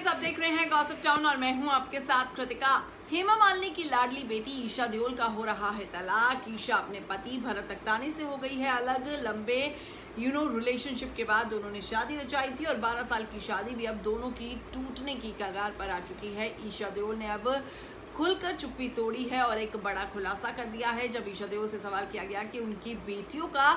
Guys, आप देख रहे हैं गॉसिप टाउन और मैं हूं आपके साथ कृतिका। हेमा मालिनी की लाडली बेटी ईशा देओल का हो रहा है तलाक। ईशा अपने पति भरत अख्तानी से हो गई है अलग। लंबे रिलेशनशिप के बाद दोनों ने शादी रचाई थी और 12 साल की शादी भी अब दोनों की टूटने की कगार पर आ चुकी है। ईशा देओल ने अब खुलकर चुप्पी तोड़ी है और एक बड़ा खुलासा कर दिया है। जब ईशा देओल से सवाल किया गया कि उनकी बेटियों का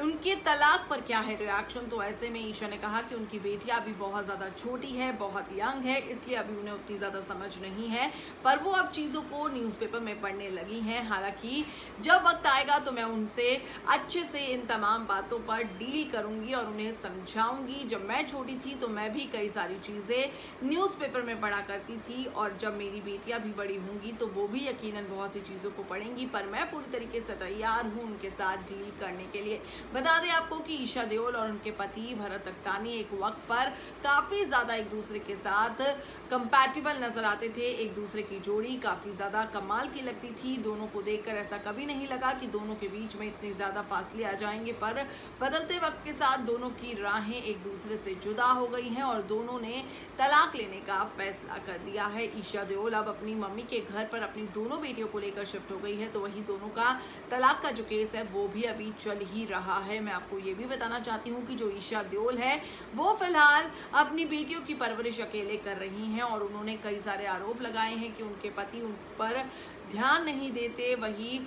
उनके तलाक पर क्या है रिएक्शन, तो ऐसे में ईशा ने कहा कि उनकी बेटियां अभी बहुत ज़्यादा छोटी है, बहुत यंग है, इसलिए अभी उन्हें उतनी ज़्यादा समझ नहीं है, पर वो अब चीज़ों को न्यूज़पेपर में पढ़ने लगी हैं। हालांकि जब वक्त आएगा तो मैं उनसे अच्छे से इन तमाम बातों पर डील करूंगी और उन्हें समझाऊंगी। जब मैं छोटी थी तो मैं भी कई सारी चीज़ें न्यूज़पेपर में पढ़ा करती थी और जब मेरी बेटियां भी बड़ी होंगी तो वो भी यकीनन बहुत सी चीज़ों को पढ़ेंगी, पर मैं पूरी तरीके से तैयार हूँ उनके साथ डील करने के लिए। बता दें आपको कि ईशा देओल और उनके पति भरत अख्तानी एक वक्त पर काफ़ी ज़्यादा एक दूसरे के साथ कंपैटिबल नजर आते थे। एक दूसरे की जोड़ी काफ़ी ज़्यादा कमाल की लगती थी। दोनों को देखकर ऐसा कभी नहीं लगा कि दोनों के बीच में इतने ज़्यादा फासले आ जाएंगे, पर बदलते वक्त के साथ दोनों की राहें एक दूसरे से जुदा हो गई हैं और दोनों ने तलाक लेने का फैसला कर दिया है। ईशा देओल अब अपनी मम्मी के घर पर अपनी दोनों बेटियों को लेकर शिफ्ट हो गई है, तो वहीं दोनों का तलाक का जो केस है वो भी अभी चल ही रहा है। मैं आपको ये भी बताना चाहती हूँ कि जो ईशा देओल है वो फिलहाल अपनी बेटियों की परवरिश अकेले कर रही हैं और उन्होंने कई सारे आरोप लगाए हैं कि उनके पति उन पर ध्यान नहीं देते। वहीं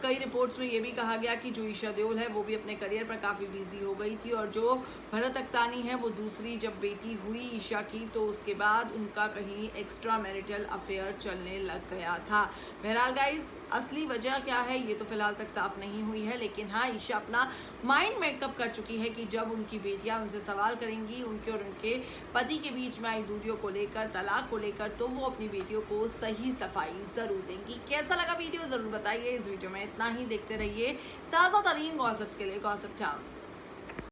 कई रिपोर्ट्स में ये भी कहा गया कि जो ईशा देओल है वो भी अपने करियर पर काफ़ी बिजी हो गई थी और जो भरत अख्तानी है वो दूसरी जब बेटी हुई ईशा की तो उसके बाद उनका कहीं एक्स्ट्रा मैरिटल अफेयर चलने लग गया था। बहरहाल गाइस, असली वजह क्या है ये तो फिलहाल तक साफ नहीं हुई है, लेकिन हाँ, ईशा अपना माइंड मेकअप कर चुकी है कि जब उनकी बेटियां उनसे सवाल करेंगी उनके और उनके पति के बीच में आई दूरियों को लेकर, तलाक को लेकर, तो वो अपनी बेटियों को सही सफाई जरूर देंगी। कैसा लगा वीडियो जरूर बताइए। इस वीडियो में इतना ही। देखते रहिए ताज़ा तरीन गॉसिप्स के लिए गॉसिप टाउन।